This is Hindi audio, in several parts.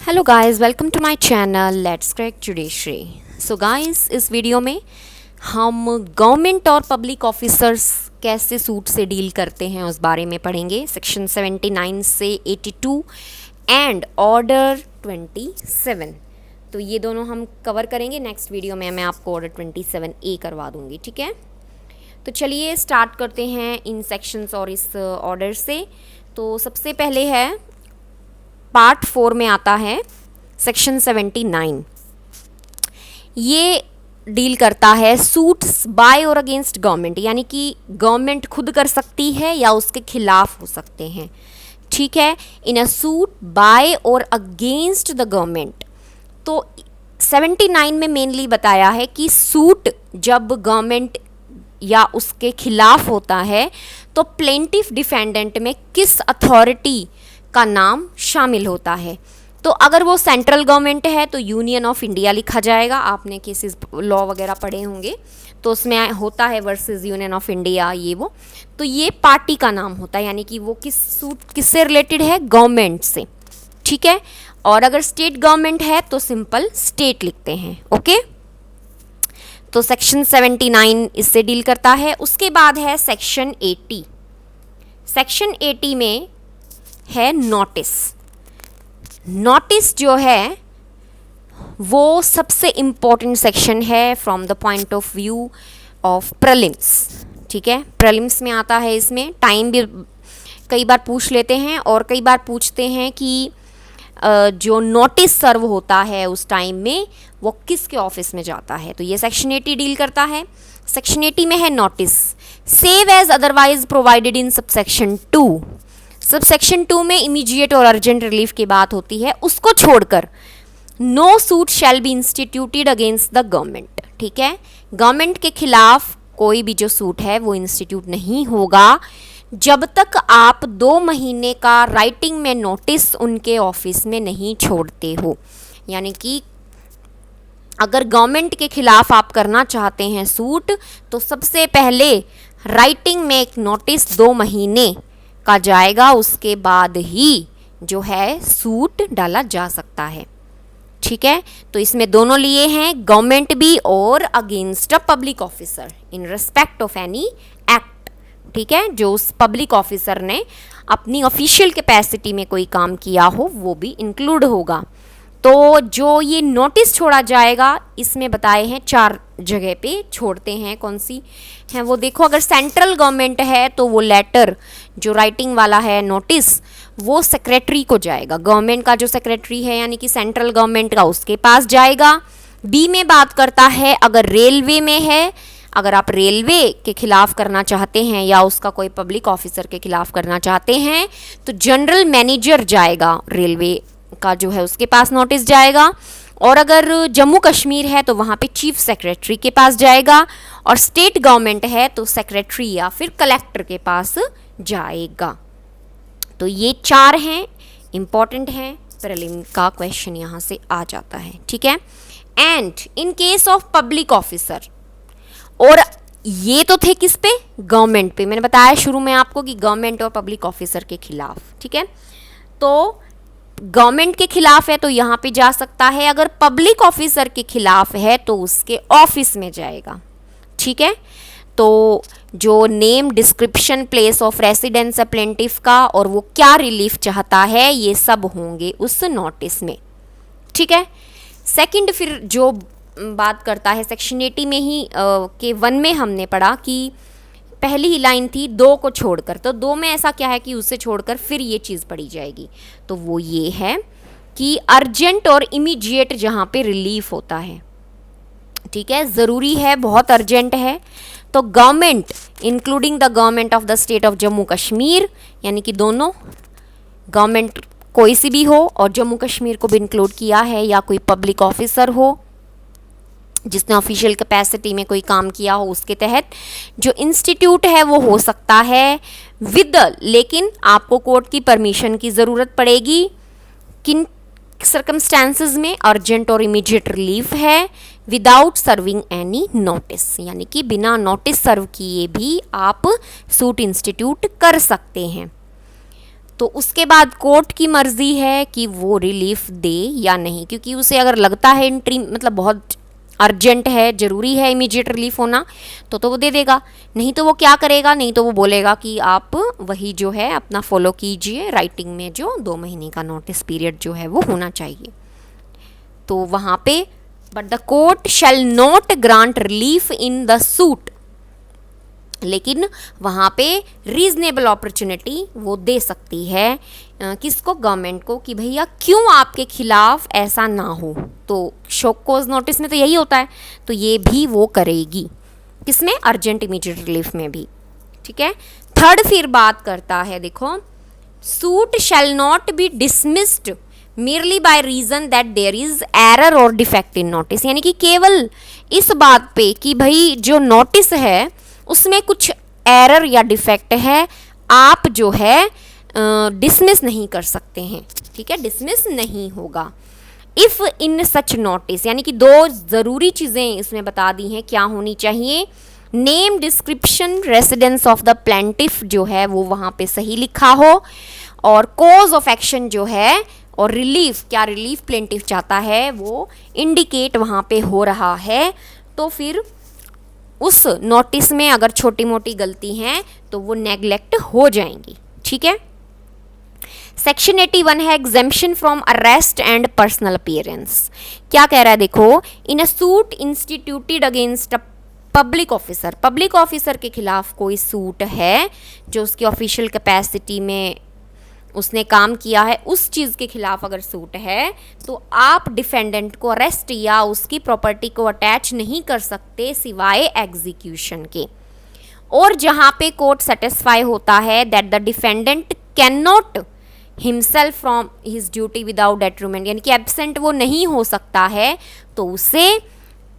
Hello guys, welcome to my channel let's crack judiciary. So guys, इस वीडियो में हम गवर्नमेंट और पब्लिक ऑफिसर्स कैसे सूट से डील करते हैं उस बारे में पढ़ेंगे। सेक्शन 79 से 82 एंड ऑर्डर 27। तो ये दोनों हम कवर करेंगे। नेक्स्ट वीडियो में मैं आपको ऑर्डर 27A करवा दूंगी, ठीक है। तो चलिए स्टार्ट करते हैं इन सेक्शंस और इस ऑर्डर से। तो सबसे पहले है पार्ट 4 में आता है सेक्शन 79। ये डील करता है suits bye or against government, यानी कि गवर्नमेंट खुद कर सकती है या उसके खिलाफ हो सकते हैं, ठीक है। इन a suit by or against the government. तो 79 में मेनली बताया है कि सूट जब गवर्नमेंट या उसके खिलाफ होता है तो प्लेंटिफ डिफेंडेंट में किस अथॉरिटी का नाम शामिल होता है। तो अगर वो सेंट्रल गवर्नमेंट है तो यूनियन ऑफ इंडिया लिखा जाएगा। आपने केसेस लॉ वगैरह पढ़े होंगे तो उसमें होता है वर्सेस यूनियन ऑफ इंडिया, ये वो। तो ये पार्टी का नाम होता है, यानी कि वो किससे रिलेटेड है, गवर्नमेंट से, ठीक है। और अगर स्टेट गवर्नमेंट है तो सिंपल स्टेट लिखते हैं, ओके। तो सेक्शन 79 इससे डील करता है। उसके बाद है सेक्शन 80। सेक्शन 80 में है नोटिस। नोटिस जो है वो सबसे इम्पॉर्टेंट सेक्शन है from the point of view of prelims, ठीक है। प्रीलिम्स में आता है, इसमें टाइम भी कई बार पूछ लेते हैं और कई बार पूछते हैं कि जो नोटिस सर्व होता है उस टाइम में वो किसके ऑफिस में जाता है। तो ये सेक्शन 80 डील करता है। सेक्शन 80 में है notice save as otherwise provided in subsection 2। Subsection 2 में इमीडिएट और अर्जेंट रिलीफ की बात होती है, उसको छोड़कर no suit shall be instituted against the government, ठीक है। गवर्नमेंट के खिलाफ कोई भी जो सूट है वो इंस्टीट्यूट नहीं होगा जब तक आप 2 महीने का राइटिंग में नोटिस उनके ऑफिस में नहीं छोड़ते हो। यानी कि अगर गवर्नमेंट के खिलाफ आप करना चाहते हैं सूट तो सबसे पहले राइटिंग में एक नोटिस 2 महीने का जाएगा, उसके बाद ही जो है सूट डाला जा सकता है, ठीक है। तो इसमें दोनों लिए हैं, गवर्नमेंट भी और against a public officer in respect of any act, ठीक है। जो उस पब्लिक ऑफिसर ने अपनी ऑफिशियल कैपेसिटी में कोई काम किया हो वो भी इंक्लूड होगा। तो जो ये नोटिस छोड़ा जाएगा इसमें बताए हैं 4 जगह पे छोड़ते हैं। कौन सी हैं वो देखो। अगर सेंट्रल गवर्नमेंट है तो वो लेटर जो राइटिंग वाला है नोटिस वो सेक्रेटरी को जाएगा, गवर्नमेंट का जो सेक्रेटरी है यानी कि सेंट्रल गवर्नमेंट का, उसके पास जाएगा। बी में बात करता है अगर रेलवे में है, अगर आप रेलवे के खिलाफ करना चाहते हैं या उसका कोई पब्लिक ऑफिसर के खिलाफ करना चाहते हैं तो जनरल मैनेजर जाएगा, रेलवे का जो है उसके पास नोटिस जाएगा। और अगर जम्मू कश्मीर है तो वहाँ पे चीफ सेक्रेटरी के पास जाएगा, और स्टेट गवर्नमेंट है तो सेक्रेटरी या फिर कलेक्टर के पास जाएगा। तो ये 4 हैं, इंपॉर्टेंट हैं, प्रीलिम का क्वेश्चन यहाँ से आ जाता है, ठीक है। And in case of public officer, और ये तो थे किस पे, गवर्नमेंट पे। मैंने बताया शुरू में आपको कि गवर्नमेंट और पब्लिक ऑफिसर के खिलाफ, ठीक है। तो गवर्नमेंट के खिलाफ है तो यहाँ पे जा सकता है, अगर पब्लिक ऑफिसर के खिलाफ है तो उसके ऑफिस में जाएगा, ठीक है। तो जो name, description, place of residence है प्लेंटिफ का और वो क्या रिलीफ चाहता है ये सब होंगे उस नोटिस में, ठीक है। सेकंड फिर जो बात करता है सेक्शन 80 में ही के 1 में हमने पढ़ा कि पहली ही लाइन थी 2 को छोड़कर, तो 2 में ऐसा क्या है कि उसे छोड़कर फिर ये चीज़ पढ़ी जाएगी। तो वो ये है कि अर्जेंट और इमीडिएट जहाँ पे रिलीफ होता है, ठीक है, ज़रूरी है, बहुत अर्जेंट है, तो government including the government of the state of Jammu Kashmir, यानी कि दोनों गवर्नमेंट कोई सी भी हो और जम्मू कश्मीर को भी इंक्लूड किया है, या कोई पब्लिक ऑफिसर हो जिसने ऑफिशियल कैपेसिटी में कोई काम किया हो, उसके तहत जो इंस्टीट्यूट है वो हो सकता है विद, लेकिन आपको कोर्ट की परमिशन की ज़रूरत पड़ेगी। किन सर्कमस्टांसेस में, अर्जेंट और इमीडिएट रिलीफ है, विदाउट सर्विंग एनी नोटिस, यानी कि बिना नोटिस सर्व किए भी आप सूट इंस्टीट्यूट कर सकते हैं। तो उसके बाद कोर्ट की मर्जी है कि वो रिलीफ दे या नहीं, क्योंकि उसे अगर लगता है एंट्री मतलब बहुत अर्जेंट है, ज़रूरी है इमीडिएट रिलीफ होना, तो वो दे देगा। नहीं तो वो क्या करेगा, नहीं तो वो बोलेगा कि आप वही जो है अपना फॉलो कीजिए, राइटिंग में जो 2 महीने का नोटिस पीरियड जो है वो होना चाहिए। तो वहाँ पे but the court shall not grant relief in the suit, लेकिन वहाँ पे रीजनेबल अपॉर्चुनिटी वो दे सकती है किसको, गवर्नमेंट को, कि भैया क्यों आपके खिलाफ ऐसा ना हो। तो शो कॉज नोटिस में तो यही होता है, तो ये भी वो करेगी, किसमें, अर्जेंट इमीडिएट रिलीफ में भी। ठीक है। थर्ड फिर बात करता है, देखो, suit shell not B dismissed merely by reason that there is error or defect in notice, यानी कि केवल इस बात पे कि भाई जो नोटिस है उसमें कुछ एरर या डिफेक्ट है, आप जो है डिसमिस नहीं कर सकते हैं। ठीक है, डिसमिस नहीं होगा। इफ़ इन सच नोटिस, यानी कि 2 ज़रूरी चीज़ें इसमें बता दी हैं क्या होनी चाहिए। Name, description, residence of the plaintiff जो है वो वहाँ पे सही लिखा हो, और कॉज ऑफ एक्शन जो है, और रिलीफ, क्या रिलीफ प्लेंटिफ चाहता है वो इंडिकेट वहाँ पे हो रहा है। तो फिर उस नोटिस में अगर छोटी मोटी गलती हैं तो वो नेग्लेक्ट हो जाएंगी। ठीक है। सेक्शन 81 है exemption from arrest and personal appearance. क्या कह रहा है, देखो, in a suit instituted against a public officer, public officer के खिलाफ कोई सूट है जो उसकी ऑफिशियल कैपेसिटी में उसने काम किया है, उस चीज़ के खिलाफ अगर सूट है तो आप डिफेंडेंट को अरेस्ट या उसकी प्रॉपर्टी को अटैच नहीं कर सकते सिवाय एग्जीक्यूशन के। और जहाँ पे कोर्ट सेटिस्फाई होता है that the defendant can not himself from his duty without detriment, यानी कि एब्सेंट वो नहीं हो सकता है, तो उसे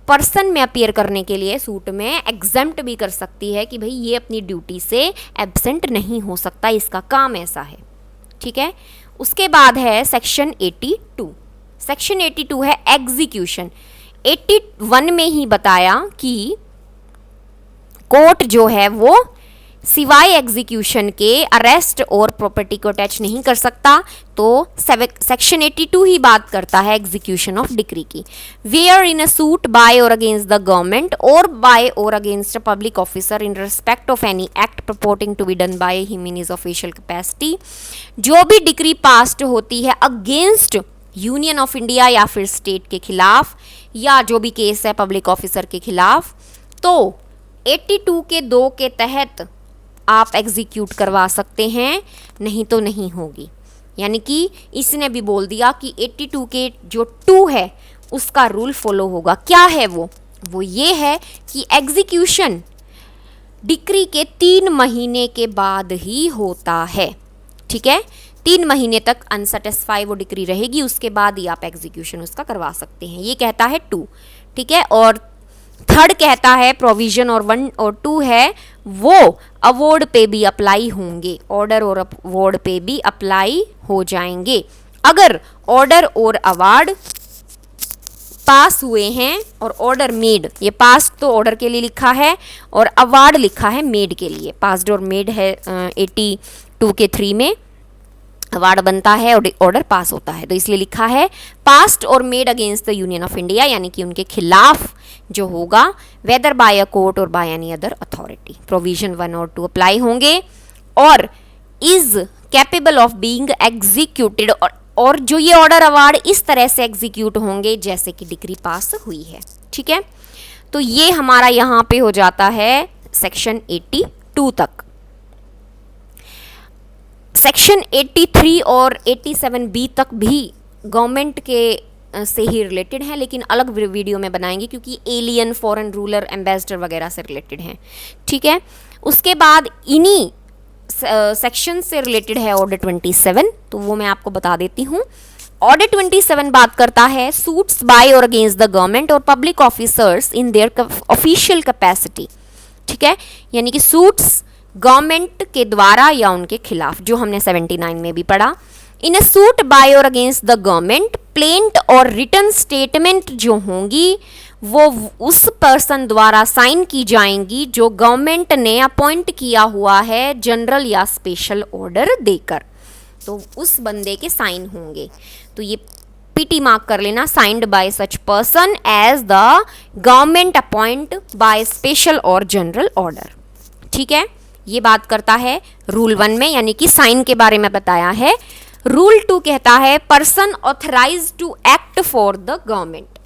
पर्सन में अपीयर करने के लिए सूट में एग्जेम्प्ट भी कर सकती है कि भाई ये अपनी ड्यूटी से एब्सेंट नहीं हो सकता, इसका काम ऐसा है। ठीक है। उसके बाद है सेक्शन 82। सेक्शन 82 है एग्जीक्यूशन। 81 में ही बताया कि कोर्ट जो है वो सिवाय एग्जीक्यूशन के अरेस्ट और प्रॉपर्टी को अटैच नहीं कर सकता, तो सेक्शन 82 ही बात करता है एग्जीक्यूशन ऑफ डिक्री की। Where in a suit by or against the government or by or against a public officer in respect of any act purporting to be done by him in his official capacity, जो भी डिक्री पास्ड होती है अगेंस्ट यूनियन ऑफ इंडिया या फिर स्टेट के खिलाफ, या जो भी केस है पब्लिक ऑफिसर के खिलाफ, तो 82 के 2 के तहत आप एग्जीक्यूट करवा सकते हैं, नहीं तो नहीं होगी। यानी कि इसने भी बोल दिया कि 82 के जो 2 है उसका रूल फॉलो होगा। क्या है वो ये है कि एग्जीक्यूशन डिक्री के 3 महीने के बाद ही होता है। ठीक है, 3 महीने तक अनसेटिस्फाई वो डिक्री रहेगी, उसके बाद ही आप एग्जीक्यूशन उसका करवा सकते हैं, ये कहता है 2। ठीक है। और थर्ड कहता है प्रोविजन, और 1 और 2 है वो अवार्ड पे भी अप्लाई होंगे, ऑर्डर और अवार्ड पे भी अप्लाई हो जाएंगे। अगर ऑर्डर और अवार्ड पास हुए हैं और ऑर्डर मेड, ये पास तो ऑर्डर के लिए लिखा है और अवार्ड लिखा है मेड के लिए, पास्ड और मेड है 82 के 3 में अवार्ड बनता है और ऑर्डर पास होता है, तो इसलिए लिखा है पास्ड और made against the union of India, यानी कि उनके खिलाफ जो होगा वेदर बाय अ कोर्ट और by any other authority, provision 1 और 2 अप्लाई होंगे और is capable of being executed, और जो ये ऑर्डर अवार्ड इस तरह से एग्जीक्यूट होंगे जैसे कि डिक्री पास हुई है। ठीक है, तो ये हमारा यहाँ पे हो जाता है सेक्शन 82 तक। सेक्शन 83 और 87B तक भी गवर्नमेंट के से ही रिलेटेड हैं, लेकिन अलग वीडियो में बनाएंगे क्योंकि एलियन, फॉरेन रूलर, एम्बेसडर वगैरह से रिलेटेड हैं। ठीक है, उसके बाद इन्हीं सेक्शन से रिलेटेड है ऑर्डर 27, तो वो मैं आपको बता देती हूँ। ऑर्डर 27 बात करता है suits bye or against the government और public officers in their official capacity. ठीक है, यानी कि सूट्स गवर्नमेंट के द्वारा या उनके खिलाफ, जो हमने 79 में भी पढ़ा। इन a suit by or against the government, plaint और रिटर्न स्टेटमेंट जो होंगी वो उस पर्सन द्वारा साइन की जाएंगी जो गवर्नमेंट ने अपॉइंट किया हुआ है जनरल या स्पेशल ऑर्डर देकर। तो उस बंदे के साइन होंगे। तो ये पीटी मार्क कर लेना, signed by such person as the government appoint by special or general order. ठीक है, ये बात करता है रूल 1 में, यानी कि साइन के बारे में बताया है। रूल 2 कहता है person authorised to act for the government,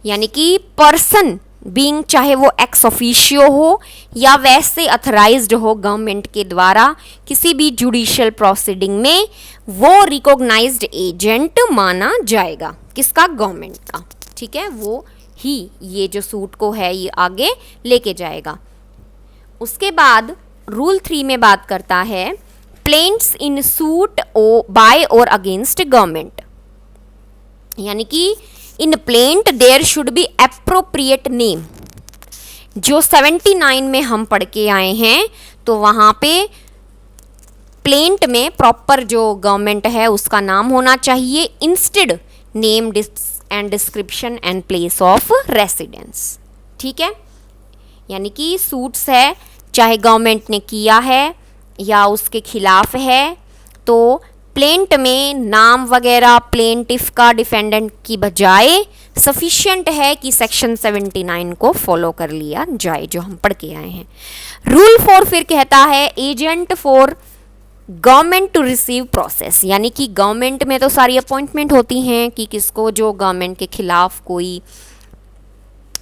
यानी कि पर्सन बीइंग, चाहे वो एक्स ऑफिशियो हो या वैसे अथराइज्ड हो गवर्नमेंट के द्वारा किसी भी जुडिशियल प्रोसीडिंग में, वो रिकॉग्नाइज्ड एजेंट माना जाएगा। किसका? गवर्नमेंट का। ठीक है, वो ही ये जो सूट को है ये आगे लेके जाएगा। उसके बाद रूल 3 में बात करता है plaints in suit by or against government, यानी कि in plaint there should be appropriate name. जो 79 में हम पढ़ के आए हैं तो वहाँ पे प्लेंट में प्रॉपर जो गवर्नमेंट है उसका नाम होना चाहिए, instead name and description and place of residence. ठीक है, यानी कि सूट्स है चाहे गवर्नमेंट ने किया है या उसके खिलाफ है, तो प्लेंट में नाम वगैरह प्लेंटिफ का डिफेंडेंट की बजाय सफिशिएंट है कि सेक्शन 79 को फॉलो कर लिया जाए, जो हम पढ़ के आए हैं। रूल 4 फिर कहता है agent for government to receive process, यानी कि गवर्नमेंट में तो सारी अपॉइंटमेंट होती हैं कि किसको, जो गवर्नमेंट के खिलाफ कोई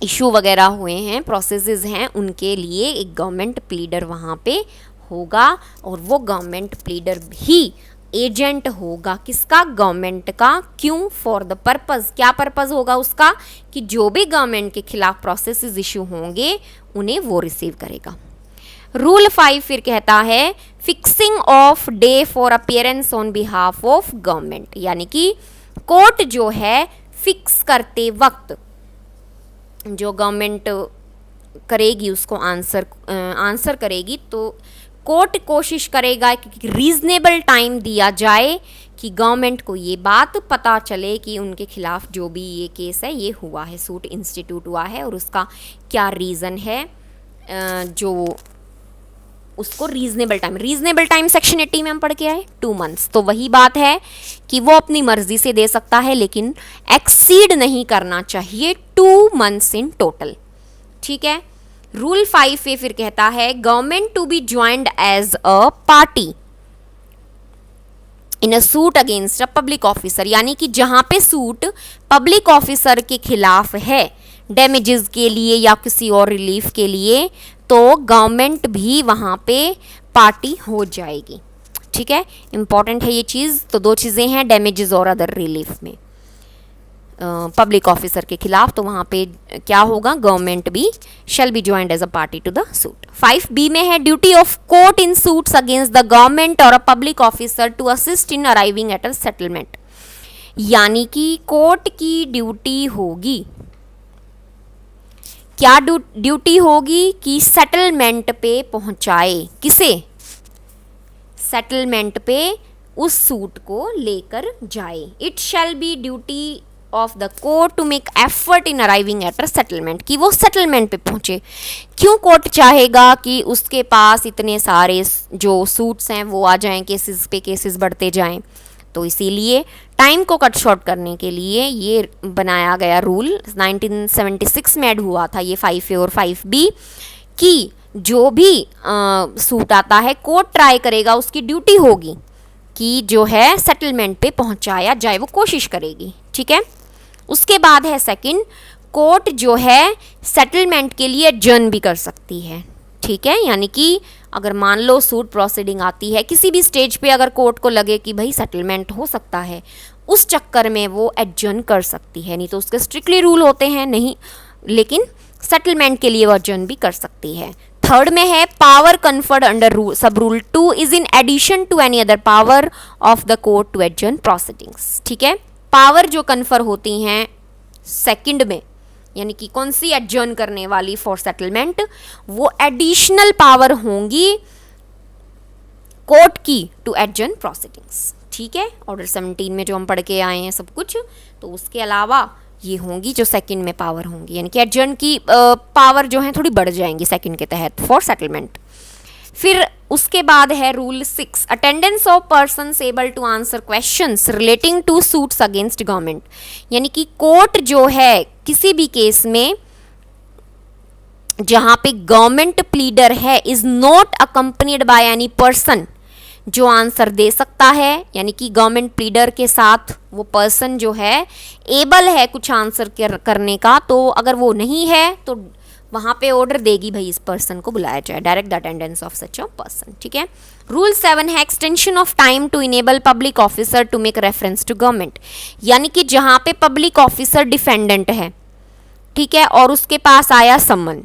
इशू वगैरह हुए हैं, प्रोसेसेस हैं, उनके लिए एक गवर्नमेंट प्लीडर वहाँ पे होगा, और वो गवर्नमेंट प्लीडर भी एजेंट होगा। किसका? गवर्नमेंट का। क्यों? फॉर द पर्पज़, क्या पर्पज़ होगा उसका? कि जो भी गवर्नमेंट के खिलाफ प्रोसेसेस इशू होंगे उन्हें वो रिसीव करेगा। रूल 5 फिर कहता है fixing of day for appearance on behalf of government, यानी कि कोर्ट जो है फिक्स करते वक्त जो गवर्नमेंट करेगी उसको आंसर करेगी, तो कोर्ट कोशिश करेगा कि रीज़नेबल टाइम दिया जाए कि गवर्नमेंट को ये बात पता चले कि उनके खिलाफ जो भी ये केस है ये हुआ है, सूट इंस्टीट्यूट हुआ है, और उसका क्या रीज़न है, जो उसको रीज़नेबल टाइम सेक्शन 80 में हम पढ़ के आए 2 मंथ्स। तो वही बात है कि वो अपनी मर्जी से दे सकता है लेकिन एक्सीड नहीं करना चाहिए 2 मंथ्स इन टोटल। ठीक है, रूल 5 फिर कहता है government to be joined as a party in a suit against a public officer, यानी कि जहां पे सूट पब्लिक ऑफिसर के खिलाफ है डैमेजेस के लिए या किसी और रिलीफ के लिए, तो गवर्नमेंट भी वहां पे पार्टी हो जाएगी। ठीक है, इंपॉर्टेंट है ये चीज़। तो 2 चीज़ें हैं, डैमेजेस और अदर रिलीफ में पब्लिक ऑफिसर के खिलाफ, तो वहाँ पे क्या होगा, गवर्नमेंट भी shall be joined as a party to the suit. 5B में है duty of court in suits against the government or a public officer to assist in arriving at a settlement, यानी कि कोर्ट की ड्यूटी होगी, क्या ड्यूटी होगी कि सेटलमेंट पे पहुंचाए, किसे? सेटलमेंट पे उस सूट को लेकर जाए। It shall be duty of the court to make effort in arriving at a settlement, कि वो सेटलमेंट पे पहुंचे। क्यों कोर्ट चाहेगा कि उसके पास इतने सारे जो सूट्स हैं वो आ जाएं, केसेस पे केसेस बढ़ते जाएं? तो इसीलिए टाइम को कट शॉर्ट करने के लिए ये बनाया गया रूल 1976 में ऐड हुआ था ये 5A और 5B, कि जो भी सूट आता है कोर्ट ट्राई करेगा, उसकी ड्यूटी होगी कि जो है सेटलमेंट पे पहुंचाया जाए, वो कोशिश करेगी। ठीक है, उसके बाद है सेकंड, कोर्ट जो है सेटलमेंट के लिए एडजर्न भी कर सकती है। ठीक है, यानी कि अगर मान लो सूट प्रोसीडिंग आती है किसी भी स्टेज पे, अगर कोर्ट को लगे कि भाई सेटलमेंट हो सकता है, उस चक्कर में वो एडजर्न कर सकती है। नहीं तो उसके स्ट्रिक्टली रूल होते हैं नहीं, लेकिन सेटलमेंट के लिए वो एडजर्न भी कर सकती है। थर्ड में है power conferred under sub rule 2 is in addition to any other power of the court to adjourn proceedings. ठीक है, पावर जो कन्फर होती हैं सेकंड में, यानी कि कौन सी एडजर्न करने वाली फॉर सेटलमेंट, वो एडिशनल पावर होंगी कोर्ट की टू एडजर्न प्रोसीडिंग्स। ठीक है, ऑर्डर 17 में जो हम पढ़ के आए हैं सब कुछ, तो उसके अलावा ये होंगी जो सेकंड में पावर होंगी, यानी कि एडजर्न की पावर जो है थोड़ी बढ़ जाएंगी सेकंड के तहत फॉर सेटलमेंट। फिर उसके बाद है rule 6, attendance of persons able to answer questions relating to suits against government. यानी कि कोर्ट जो है किसी भी केस में जहां पे गवर्नमेंट प्लीडर है is not accompanied by any person, जो आंसर दे सकता है, यानी कि गवर्नमेंट प्लीडर के साथ वो पर्सन जो है एबल है कुछ आंसर करने का, तो अगर वो नहीं है तो वहां पे ऑर्डर देगी भाई इस पर्सन को बुलाया जाए, direct the attendance of such a person. ठीक है। रूल 7 है extension of time to enable public officer to make reference to government. यानी कि जहां पे पब्लिक ऑफिसर डिफेंडेंट है, ठीक है, और उसके पास आया समन,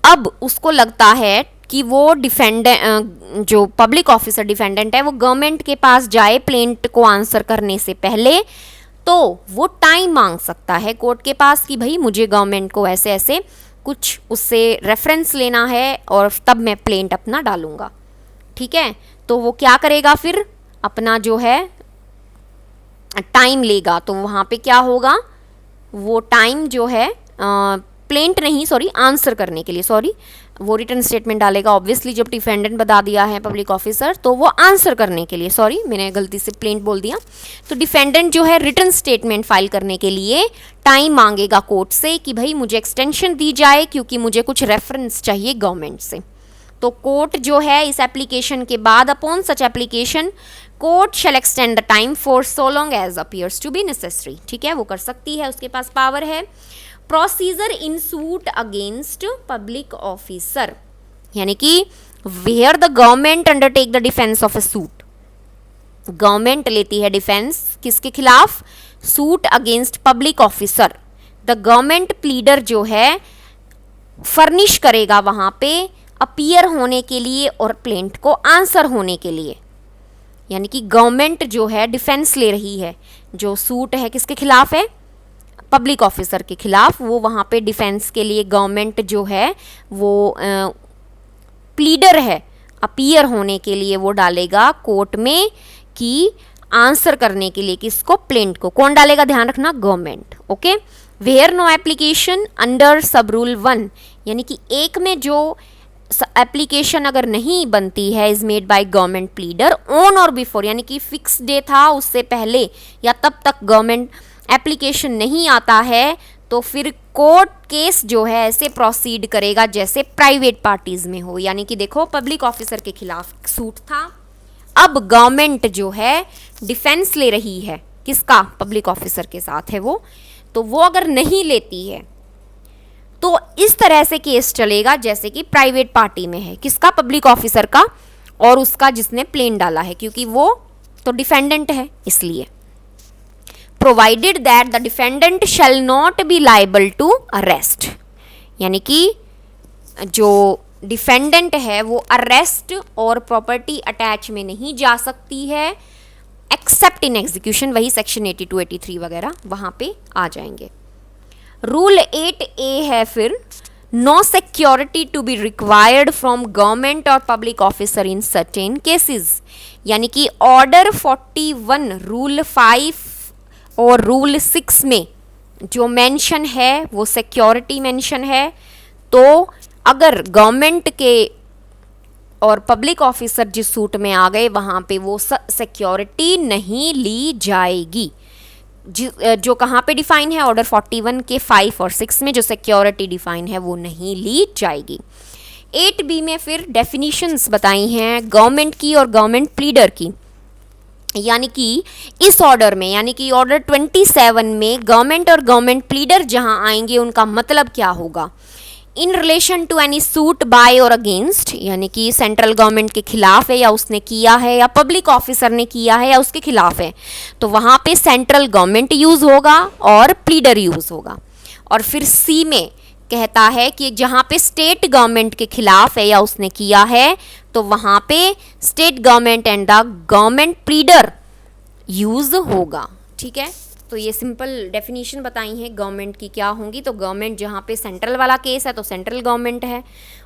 अब उसको लगता है कि वो डिफेंडेंट जो पब्लिक ऑफिसर डिफेंडेंट है वो गवर्नमेंट के पास जाए प्लेंट को आंसर करने से पहले, तो वो टाइम मांग सकता है कोर्ट के पास कि भाई मुझे गवर्नमेंट को ऐसे ऐसे कुछ उससे रेफरेंस लेना है और तब मैं प्लेंट अपना डालूंगा। ठीक है। तो वो क्या करेगा, फिर अपना जो है टाइम लेगा, तो वहाँ पे क्या होगा, वो टाइम जो है प्लेंट नहीं सॉरी आंसर करने के लिए, सॉरी वो रिटर्न स्टेटमेंट डालेगा ऑब्वियसली, जब डिफेंडेंट बता दिया है पब्लिक ऑफिसर तो वो आंसर करने के लिए, सॉरी मैंने गलती से प्लेंट बोल दिया, तो डिफेंडेंट जो है रिटर्न स्टेटमेंट फाइल करने के लिए टाइम मांगेगा कोर्ट से कि भाई मुझे एक्सटेंशन दी जाए क्योंकि मुझे कुछ रेफरेंस चाहिए गवर्नमेंट से। तो कोर्ट जो है इस एप्लीकेशन के बाद upon such application court shall extend the time for so long as appears to be necessary. ठीक है, वो कर सकती है, उसके पास पावर है। Procedure in suit against public officer, यानी कि where the government undertake the defence of a suit, government लेती है डिफेंस किसके खिलाफ, suit against public officer, the government pleader जो है फर्निश करेगा वहां पे अपीयर होने के लिए और प्लेंट को आंसर होने के लिए। यानी कि गवर्नमेंट जो है डिफेंस ले रही है, जो सूट है किसके खिलाफ है, पब्लिक ऑफिसर के खिलाफ, वो वहाँ पे डिफेंस के लिए गवर्नमेंट जो है वो प्लीडर है, अपीयर होने के लिए वो डालेगा कोर्ट में कि आंसर करने के लिए किसको, प्लेंट को। कौन डालेगा, ध्यान रखना, government. Okay. Where no application under sub rule 1, यानी कि एक में जो एप्लीकेशन अगर नहीं बनती है is made by government pleader on और बिफोर, यानी कि फिक्स डे था उससे पहले या तब तक गवर्नमेंट एप्लीकेशन नहीं आता है, तो फिर कोर्ट केस जो है ऐसे प्रोसीड करेगा जैसे प्राइवेट पार्टीज में हो। यानी कि देखो पब्लिक ऑफिसर के खिलाफ सूट था, अब गवर्नमेंट जो है डिफेंस ले रही है किसका, पब्लिक ऑफिसर के साथ है वो, तो वो अगर नहीं लेती है तो इस तरह से केस चलेगा जैसे कि प्राइवेट पार्टी में है, किसका, पब्लिक ऑफिसर का और उसका जिसने प्लेन डाला है, क्योंकि वो तो डिफेंडेंट है इसलिए। Provided that the defendant shall not be liable to arrest, यानी कि जो डिफेंडेंट है वो अरेस्ट और प्रॉपर्टी अटैच में नहीं जा सकती है एक्सेप्ट इन एग्जीक्यूशन, वही सेक्शन 82, 83 वगैरह वहां पे आ जाएंगे। रूल 8A है फिर, no security to be required from government और public officer in certain cases, यानी कि ऑर्डर 41 रूल 5 और रूल 6 में जो मेंशन है वो सिक्योरिटी मेंशन है, तो अगर गवर्नमेंट के और पब्लिक ऑफिसर जिस सूट में आ गए वहां पे वो सिक्योरिटी नहीं ली जाएगी। जो कहाँ पे डिफाइन है, ऑर्डर 41 के 5 और 6 में जो सिक्योरिटी डिफाइन है वो नहीं ली जाएगी। 8B में फिर डेफिनेशंस बताई हैं गवर्नमेंट की और गवर्नमेंट प्लीडर की, यानी कि इस ऑर्डर में, यानी कि ऑर्डर 27 में गवर्नमेंट और गवर्नमेंट प्लीडर जहां आएंगे उनका मतलब क्या होगा, in relation to any suit by or against, यानी कि सेंट्रल गवर्नमेंट के खिलाफ है या उसने किया है या पब्लिक ऑफिसर ने किया है या उसके खिलाफ है, तो वहां पे सेंट्रल गवर्नमेंट यूज होगा और प्लीडर यूज होगा। और फिर सी में कहता है कि जहां पे स्टेट गवर्नमेंट के खिलाफ है या उसने किया है तो वहां पे state government and the government pleader use होगा। ठीक है, तो ये सिंपल डेफिनेशन बताई हैं गवर्नमेंट की क्या होंगी, तो गवर्नमेंट जहाँ पे सेंट्रल वाला केस है तो सेंट्रल गवर्नमेंट है,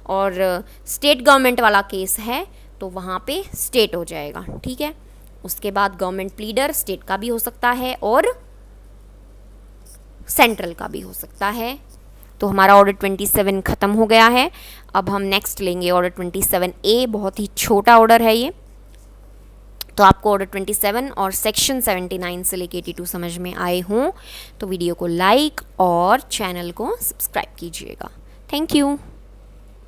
और स्टेट गवर्नमेंट वाला केस है तो वहाँ पे स्टेट हो जाएगा। ठीक है, उसके बाद गवर्नमेंट प्लीडर स्टेट का भी हो सकता है और सेंट्रल का भी हो सकता है, तो हमारा ऑर्डर 27 ख़त्म हो गया है। अब हम नेक्स्ट लेंगे ऑर्डर 27A, बहुत ही छोटा ऑर्डर है ये। तो आपको ऑर्डर 27 और सेक्शन 79 से लेके 82 समझ में आए हों तो वीडियो को लाइक और चैनल को सब्सक्राइब कीजिएगा। Thank you.